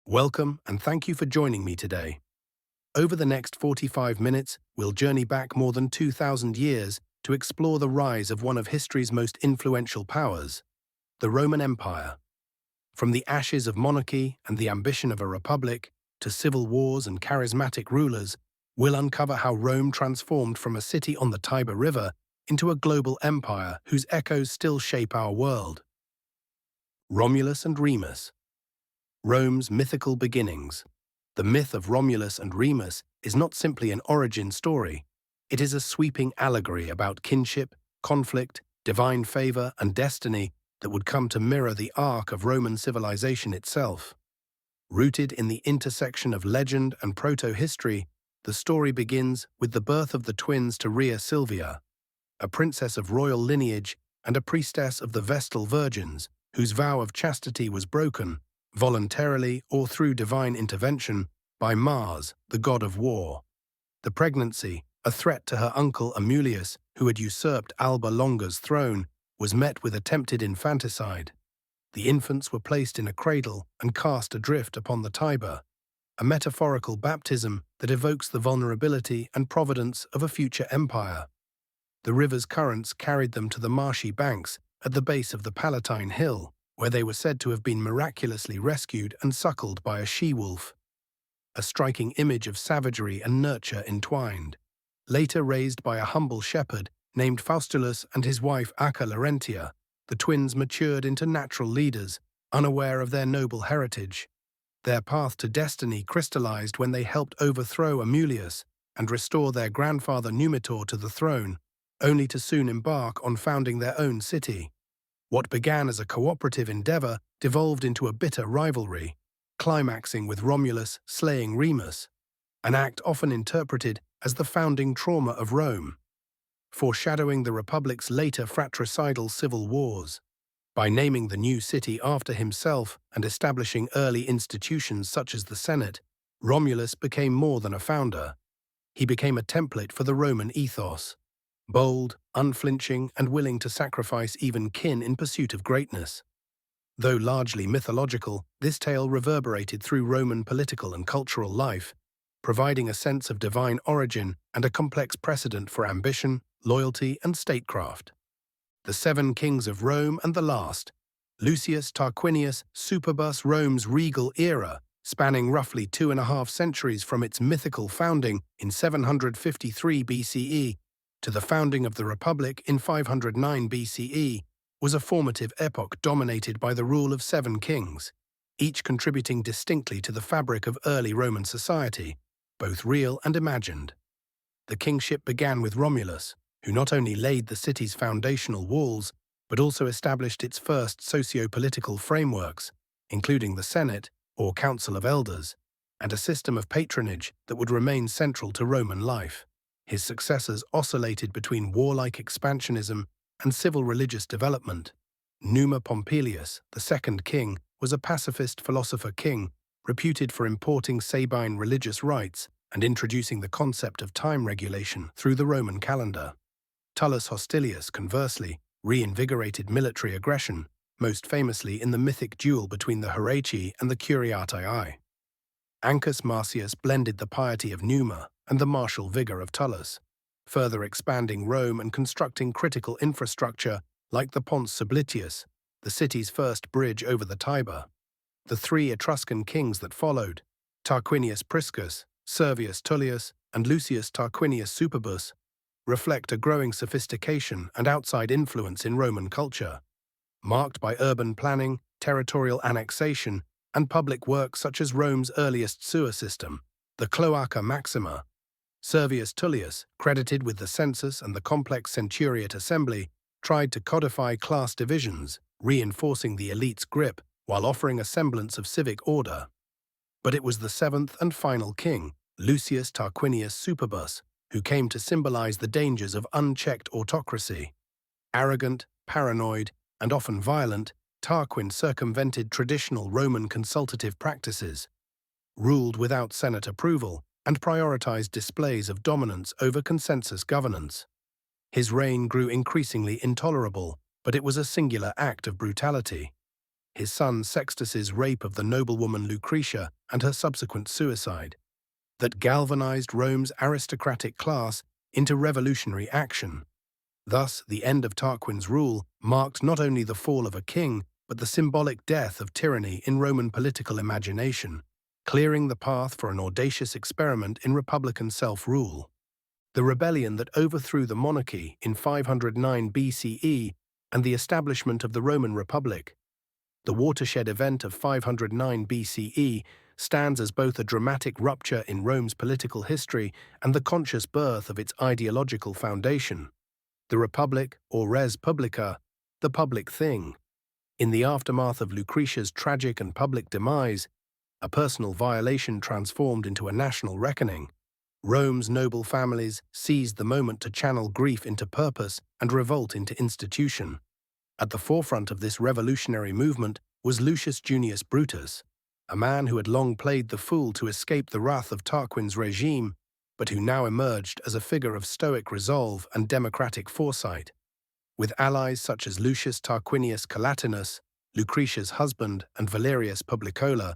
Welcome and thank you for joining me today. Over the next 45 minutes, we'll journey back more than 2,000 years to explore the rise of one of history's most influential powers, the Roman Empire. From the ashes of monarchy and the ambition of a republic to civil wars and charismatic rulers, we'll uncover how Rome transformed from a city on the Tiber River into a global empire whose echoes still shape our world. Romulus and Remus. Rome's mythical beginnings. The myth of Romulus and Remus is not simply an origin story. It is a sweeping allegory about kinship, conflict, divine favor, and destiny that would come to mirror the arc of Roman civilization itself. Rooted in the intersection of legend and proto-history, the story begins with the birth of the twins to Rhea Silvia, a princess of royal lineage and a priestess of the Vestal Virgins, whose vow of chastity was broken, voluntarily or through divine intervention, by Mars, the god of war. The pregnancy, a threat to her uncle Amulius, who had usurped Alba Longa's throne, was met with attempted infanticide. The infants were placed in a cradle and cast adrift upon the Tiber, a metaphorical baptism that evokes the vulnerability and providence of a future empire. The river's currents carried them to the marshy banks at the base of the Palatine Hill, where they were said to have been miraculously rescued and suckled by a she-wolf. A striking image of savagery and nurture entwined. Later raised by a humble shepherd named Faustulus and his wife Acca Larentia, the twins matured into natural leaders, unaware of their noble heritage. Their path to destiny crystallized when they helped overthrow Amulius and restore their grandfather Numitor to the throne, only to soon embark on founding their own city. What began as a cooperative endeavor devolved into a bitter rivalry, climaxing with Romulus slaying Remus, an act often interpreted as the founding trauma of Rome, foreshadowing the Republic's later fratricidal civil wars. By naming the new city after himself and establishing early institutions such as the Senate, Romulus became more than a founder. He became a template for the Roman ethos. Bold, unflinching, and willing to sacrifice even kin in pursuit of greatness. Though largely mythological, this tale reverberated through Roman political and cultural life, providing a sense of divine origin and a complex precedent for ambition, loyalty, and statecraft. The Seven Kings of Rome and the last, Lucius Tarquinius Superbus. Rome's regal era, spanning roughly 2.5 centuries from its mythical founding in 753 BCE to the founding of the Republic in 509 BCE, was a formative epoch dominated by the rule of 7 kings, each contributing distinctly to the fabric of early Roman society, both real and imagined. The kingship began with Romulus, who not only laid the city's foundational walls, but also established its first socio-political frameworks, including the Senate, or Council of Elders, and a system of patronage that would remain central to Roman life. His successors oscillated between warlike expansionism and civil religious development. Numa Pompilius, the second king, was a pacifist philosopher-king, reputed for importing Sabine religious rites and introducing the concept of time regulation through the Roman calendar. Tullus Hostilius, conversely, reinvigorated military aggression, most famously in the mythic duel between the Horatii and the Curiatii. Ancus Marcius blended the piety of Numa and the martial vigor of Tullus, further expanding Rome and constructing critical infrastructure like the Pons Sublitius, the city's first bridge over the Tiber. The 3 Etruscan kings that followed, Tarquinius Priscus, Servius Tullius, and Lucius Tarquinius Superbus, reflect a growing sophistication and outside influence in Roman culture, marked by urban planning, territorial annexation, and public works such as Rome's earliest sewer system, the Cloaca Maxima. Servius Tullius, credited with the census and the complex centuriate assembly, tried to codify class divisions, reinforcing the elite's grip while offering a semblance of civic order. But it was the 7th and final king, Lucius Tarquinius Superbus, who came to symbolize the dangers of unchecked autocracy. Arrogant, paranoid, and often violent, Tarquin circumvented traditional Roman consultative practices, ruled without Senate approval, and prioritized displays of dominance over consensus governance. His reign grew increasingly intolerable, but it was a singular act of brutality. his son Sextus's rape of the noblewoman Lucretia and her subsequent suicide, that galvanized Rome's aristocratic class into revolutionary action. Thus, the end of Tarquin's rule marked not only the fall of a king, but the symbolic death of tyranny in Roman political imagination, clearing the path for an audacious experiment in republican self-rule. The rebellion that overthrew the monarchy in 509 BCE and the establishment of the Roman Republic. The watershed event of 509 BCE stands as both a dramatic rupture in Rome's political history and the conscious birth of its ideological foundation. The Republic, or res publica, the public thing. In the aftermath of Lucretia's tragic and public demise, a personal violation transformed into a national reckoning, Rome's noble families seized the moment to channel grief into purpose and revolt into institution. At the forefront of this revolutionary movement was Lucius Junius Brutus, a man who had long played the fool to escape the wrath of Tarquin's regime, but who now emerged as a figure of stoic resolve and democratic foresight. With allies such as Lucius Tarquinius Collatinus, Lucretia's husband, and Valerius Publicola,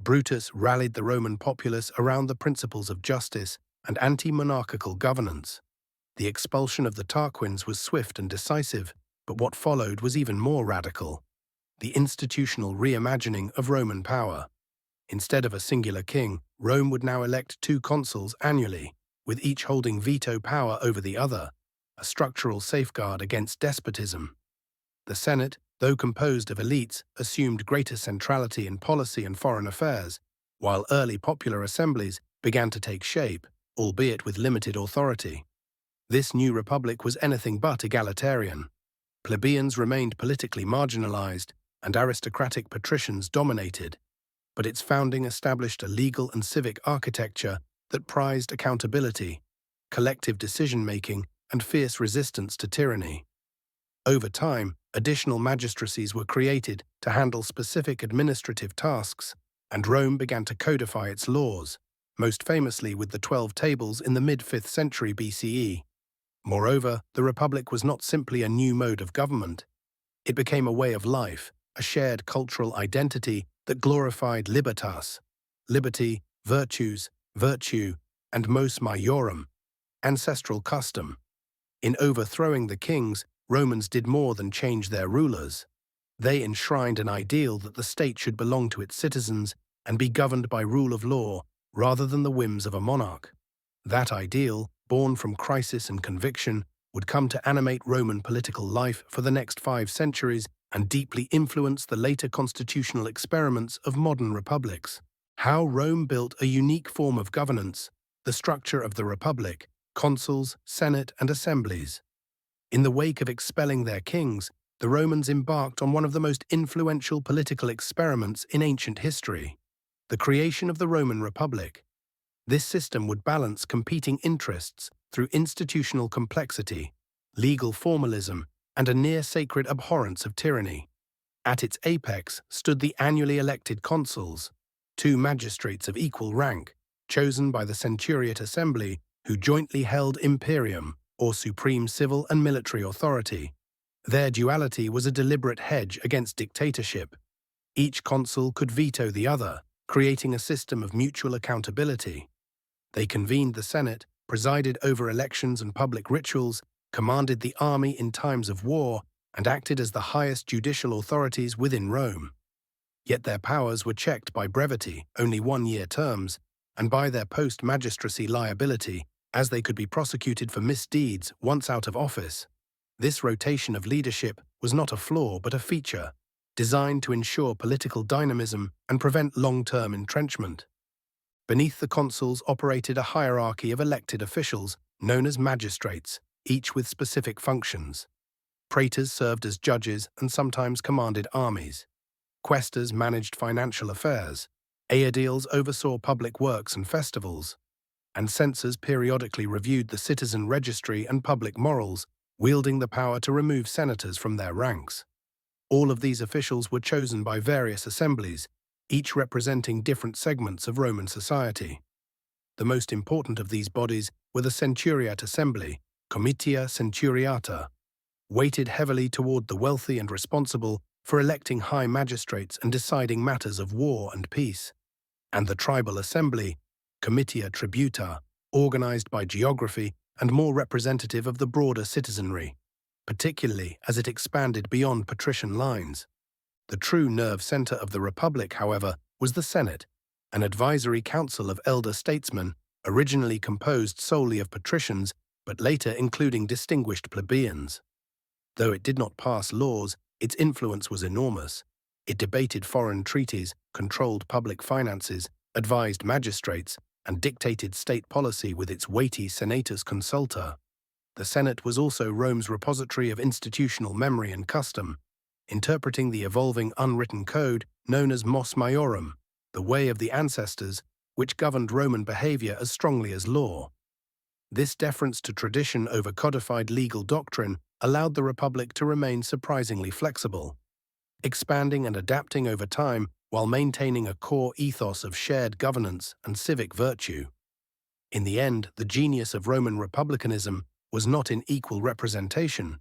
Brutus rallied the Roman populace around the principles of justice and anti-monarchical governance. The expulsion of the Tarquins was swift and decisive, but what followed was even more radical: the institutional reimagining of Roman power. Instead of a singular king, Rome would now elect 2 consuls annually, with each holding veto power over the other, a structural safeguard against despotism. The Senate, though composed of elites, assumed greater centrality in policy and foreign affairs, while early popular assemblies began to take shape, albeit with limited authority. This new republic was anything but egalitarian. Plebeians remained politically marginalized, and aristocratic patricians dominated, but its founding established a legal and civic architecture that prized accountability, collective decision-making, and fierce resistance to tyranny. Over time, additional magistracies were created to handle specific administrative tasks, and Rome began to codify its laws, most famously with the 12 Tables in the mid-5th century BCE. Moreover, the Republic was not simply a new mode of government. It became a way of life, a shared cultural identity that glorified libertas, liberty, virtues, virtue, and mos maiorum, ancestral custom. In overthrowing the kings, Romans did more than change their rulers. They enshrined an ideal that the state should belong to its citizens and be governed by rule of law rather than the whims of a monarch. That ideal, born from crisis and conviction, would come to animate Roman political life for the next 5 centuries and deeply influence the later constitutional experiments of modern republics. How Rome built a unique form of governance, the structure of the Republic, consuls, senate, and assemblies. In the wake of expelling their kings, the Romans embarked on one of the most influential political experiments in ancient history: the creation of the Roman Republic. This system would balance competing interests through institutional complexity, legal formalism, and a near-sacred abhorrence of tyranny. At its apex stood the annually elected consuls, 2 magistrates of equal rank, chosen by the Centuriate Assembly, who jointly held imperium, or supreme civil and military authority. Their duality was a deliberate hedge against dictatorship. Each consul could veto the other, creating a system of mutual accountability. They convened the Senate, presided over elections and public rituals, commanded the army in times of war, and acted as the highest judicial authorities within Rome. Yet their powers were checked by brevity, only 1-year terms, and by their post-magistracy liability, as they could be prosecuted for misdeeds once out of office. This rotation of leadership was not a flaw but a feature, designed to ensure political dynamism and prevent long-term entrenchment. Beneath the consuls operated a hierarchy of elected officials known as magistrates, each with specific functions. Praetors served as judges and sometimes commanded armies. Quaestors managed financial affairs. Aediles oversaw public works and festivals. And censors periodically reviewed the citizen registry and public morals, wielding the power to remove senators from their ranks. All of these officials were chosen by various assemblies, each representing different segments of Roman society. The most important of these bodies were the Centuriate Assembly, Comitia Centuriata, weighted heavily toward the wealthy and responsible, for electing high magistrates and deciding matters of war and peace, and the tribal assembly, Comitia Tributa, organized by geography and more representative of the broader citizenry, particularly as it expanded beyond patrician lines. The true nerve center of the Republic, however, was the Senate, an advisory council of elder statesmen, originally composed solely of patricians, but later including distinguished plebeians. Though it did not pass laws, its influence was enormous. It debated foreign treaties, controlled public finances, advised magistrates, and dictated state policy with its weighty Senatus Consulta. The Senate was also Rome's repository of institutional memory and custom, interpreting the evolving unwritten code known as Mos Maiorum, the way of the ancestors, which governed Roman behavior as strongly as law. This deference to tradition over codified legal doctrine allowed the Republic to remain surprisingly flexible, expanding and adapting over time while maintaining a core ethos of shared governance and civic virtue. In the end, the genius of Roman republicanism was not in equal representation,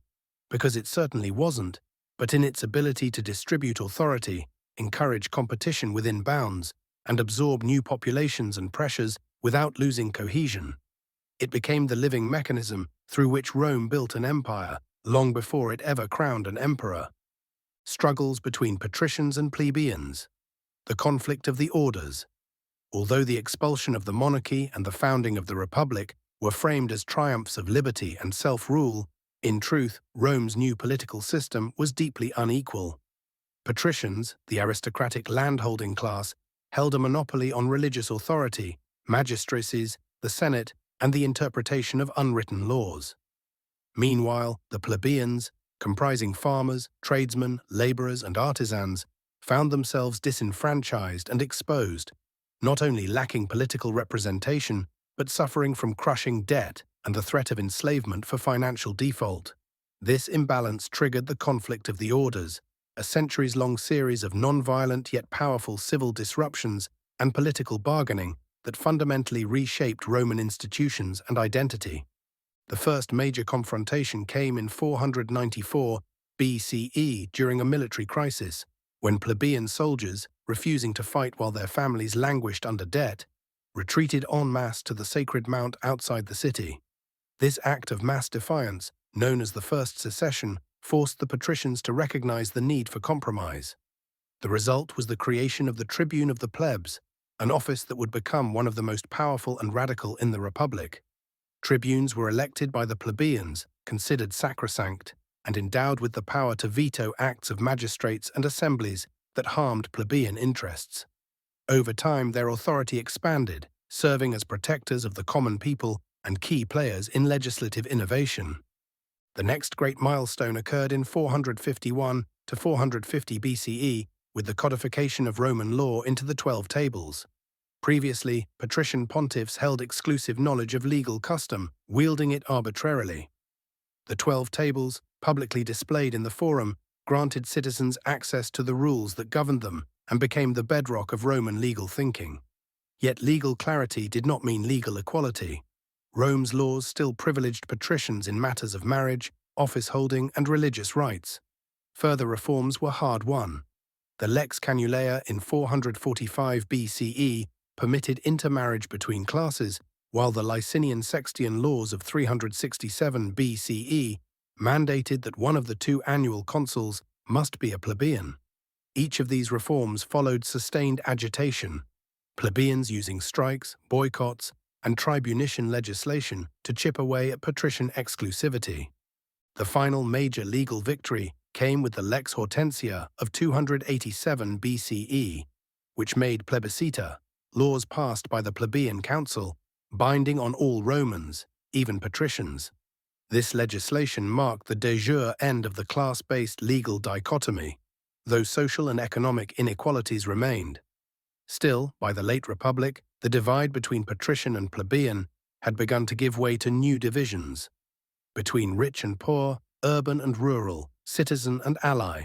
because it certainly wasn't, but in its ability to distribute authority, encourage competition within bounds, and absorb new populations and pressures without losing cohesion. It became the living mechanism through which Rome built an empire long before it ever crowned an emperor. Struggles between patricians and plebeians. The conflict of the orders. Although the expulsion of the monarchy and the founding of the Republic were framed as triumphs of liberty and self-rule, in truth, Rome's new political system was deeply unequal. Patricians, the aristocratic landholding class, held a monopoly on religious authority, magistracies, the Senate, and the interpretation of unwritten laws. Meanwhile, the plebeians, comprising farmers, tradesmen, laborers, and artisans, found themselves disenfranchised and exposed, not only lacking political representation, but suffering from crushing debt and the threat of enslavement for financial default. This imbalance triggered the conflict of the orders, a centuries-long series of non-violent yet powerful civil disruptions and political bargaining that fundamentally reshaped Roman institutions and identity. The first major confrontation came in 494 BCE during a military crisis, when plebeian soldiers, refusing to fight while their families languished under debt, retreated en masse to the sacred mount outside the city. This act of mass defiance, known as the First Secession, forced the patricians to recognize the need for compromise. The result was the creation of the Tribune of the Plebs, an office that would become one of the most powerful and radical in the Republic. Tribunes were elected by the plebeians, considered sacrosanct, and endowed with the power to veto acts of magistrates and assemblies that harmed plebeian interests. Over time, their authority expanded, serving as protectors of the common people and key players in legislative innovation. The next great milestone occurred in 451 to 450 BCE with the codification of Roman law into the 12 Tables. Previously, patrician pontiffs held exclusive knowledge of legal custom, wielding it arbitrarily. The 12 Tables, publicly displayed in the Forum, granted citizens access to the rules that governed them and became the bedrock of Roman legal thinking. Yet legal clarity did not mean legal equality. Rome's laws still privileged patricians in matters of marriage, office holding, and religious rights. Further reforms were hard-won. The Lex Canulea in 445 BCE permitted intermarriage between classes, while the Licinian Sextian laws of 367 BCE mandated that one of the two annual consuls must be a plebeian. Each of these reforms followed sustained agitation, plebeians using strikes, boycotts, and tribunician legislation to chip away at patrician exclusivity. The final major legal victory came with the Lex Hortensia of 287 BCE, which made plebiscita, laws passed by the plebeian council, binding on all Romans, even patricians. This legislation marked the de jure end of the class-based legal dichotomy, though social and economic inequalities remained. Still, by the late Republic, the divide between patrician and plebeian had begun to give way to new divisions. Between rich and poor, urban and rural, citizen and ally.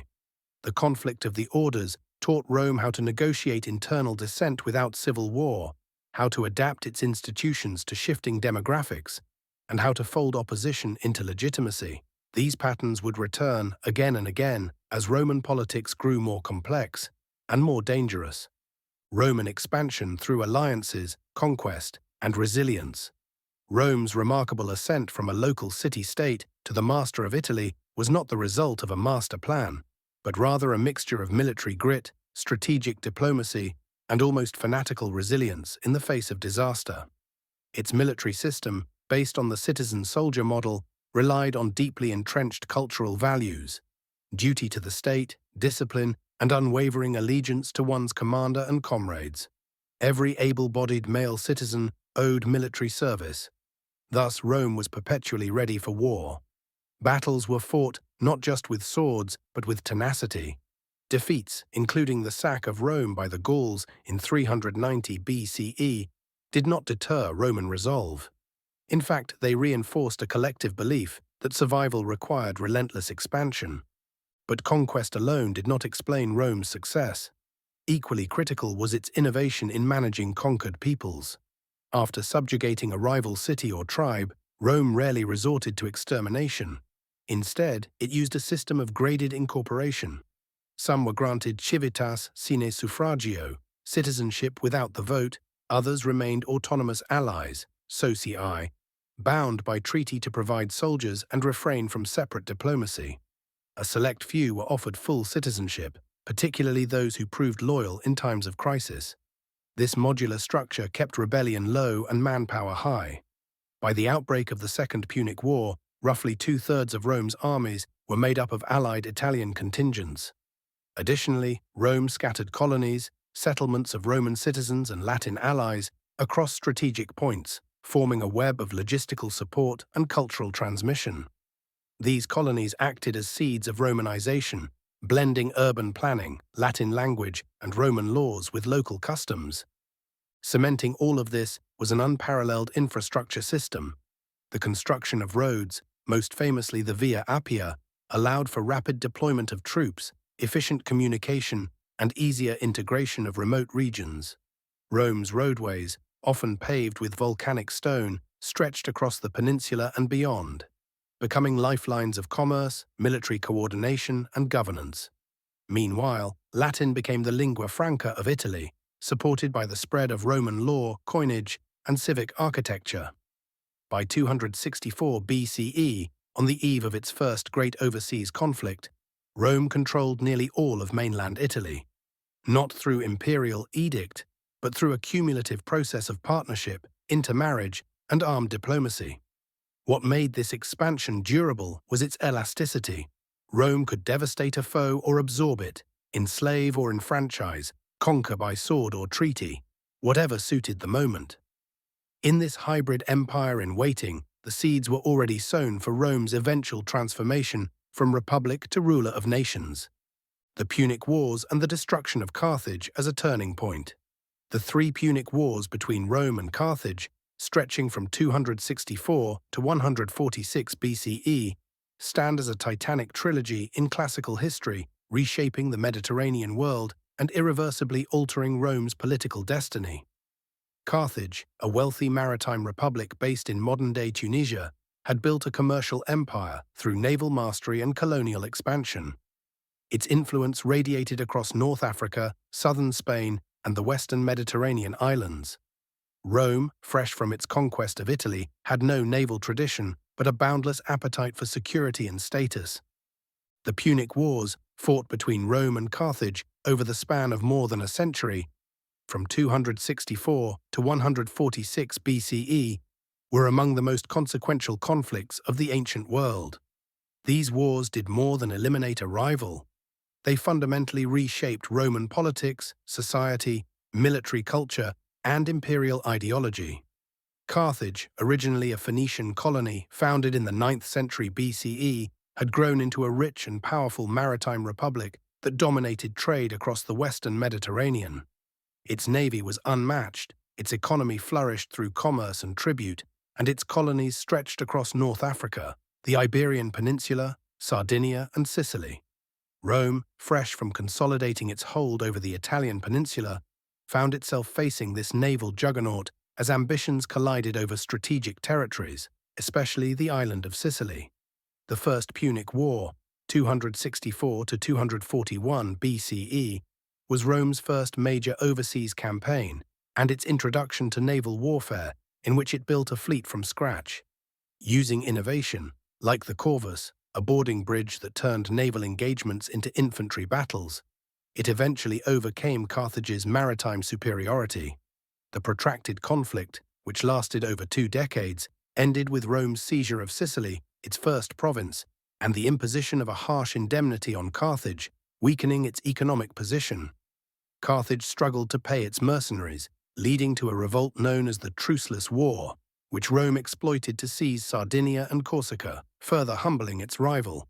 The conflict of the orders taught Rome how to negotiate internal dissent without civil war, how to adapt its institutions to shifting demographics, and how to fold opposition into legitimacy. These patterns would return again and again as Roman politics grew more complex and more dangerous. Roman expansion through alliances, conquest, and resilience. Rome's remarkable ascent from a local city-state to the master of Italy was not the result of a master plan, but rather a mixture of military grit, strategic diplomacy, and almost fanatical resilience in the face of disaster. Its military system, based on the citizen-soldier model, relied on deeply entrenched cultural values, duty to the state, discipline, and unwavering allegiance to one's commander and comrades. Every able-bodied male citizen owed military service. Thus, Rome was perpetually ready for war. Battles were fought not just with swords, but with tenacity. Defeats, including the sack of Rome by the Gauls in 390 BCE, did not deter Roman resolve. In fact, they reinforced a collective belief that survival required relentless expansion. But conquest alone did not explain Rome's success. Equally critical was its innovation in managing conquered peoples. After subjugating a rival city or tribe, Rome rarely resorted to extermination. Instead, it used a system of graded incorporation. Some were granted civitas sine suffragio, citizenship without the vote. Others remained autonomous allies, socii, bound by treaty to provide soldiers and refrain from separate diplomacy. A select few were offered full citizenship, particularly those who proved loyal in times of crisis. This modular structure kept rebellion low and manpower high. By the outbreak of the Second Punic War, roughly two-thirds of Rome's armies were made up of allied Italian contingents. Additionally, Rome scattered colonies, settlements of Roman citizens and Latin allies, across strategic points, forming a web of logistical support and cultural transmission. These colonies acted as seeds of Romanization, blending urban planning, Latin language, and Roman laws with local customs. Cementing all of this was an unparalleled infrastructure system. The construction of roads, most famously the Via Appia, allowed for rapid deployment of troops, efficient communication, and easier integration of remote regions. Rome's roadways, often paved with volcanic stone, stretched across the peninsula and beyond, becoming lifelines of commerce, military coordination, and governance. Meanwhile, Latin became the lingua franca of Italy, supported by the spread of Roman law, coinage, and civic architecture. By 264 BCE, on the eve of its first great overseas conflict, Rome controlled nearly all of mainland Italy, not through imperial edict, but through a cumulative process of partnership, intermarriage, and armed diplomacy. What made this expansion durable was its elasticity. Rome could devastate a foe or absorb it, enslave or enfranchise, conquer by sword or treaty, whatever suited the moment. In this hybrid empire in waiting, the seeds were already sown for Rome's eventual transformation from republic to ruler of nations. The Punic Wars and the destruction of Carthage as a turning point. The three Punic Wars between Rome and Carthage, stretching from 264 to 146 BCE, stand as a titanic trilogy in classical history, reshaping the Mediterranean world and irreversibly altering Rome's political destiny. Carthage, a wealthy maritime republic based in modern-day Tunisia, had built a commercial empire through naval mastery and colonial expansion. Its influence radiated across North Africa, southern Spain, and the western Mediterranean islands. Rome, fresh from its conquest of Italy, had no naval tradition, but a boundless appetite for security and status. The Punic Wars, fought between Rome and Carthage over the span of more than a century, from 264 to 146 BCE, were among the most consequential conflicts of the ancient world. These wars did more than eliminate a rival. They fundamentally reshaped Roman politics, society, military culture, and imperial ideology. Carthage, originally a Phoenician colony founded in the 9th century BCE, had grown into a rich and powerful maritime republic that dominated trade across the western Mediterranean. Its navy was unmatched, its economy flourished through commerce and tribute, and its colonies stretched across North Africa, the Iberian Peninsula, Sardinia, and Sicily. Rome, fresh from consolidating its hold over the Italian peninsula, found itself facing this naval juggernaut as ambitions collided over strategic territories, especially the island of Sicily. The First Punic War, 264 to 241 BCE, was Rome's first major overseas campaign and its introduction to naval warfare, in which it built a fleet from scratch. Using innovation, like the Corvus, a boarding bridge that turned naval engagements into infantry battles, it eventually overcame Carthage's maritime superiority. The protracted conflict, which lasted over 2 decades, ended with Rome's seizure of Sicily, its first province, and the imposition of a harsh indemnity on Carthage, weakening its economic position. Carthage struggled to pay its mercenaries, leading to a revolt known as the Truceless War, which Rome exploited to seize Sardinia and Corsica, further humbling its rival.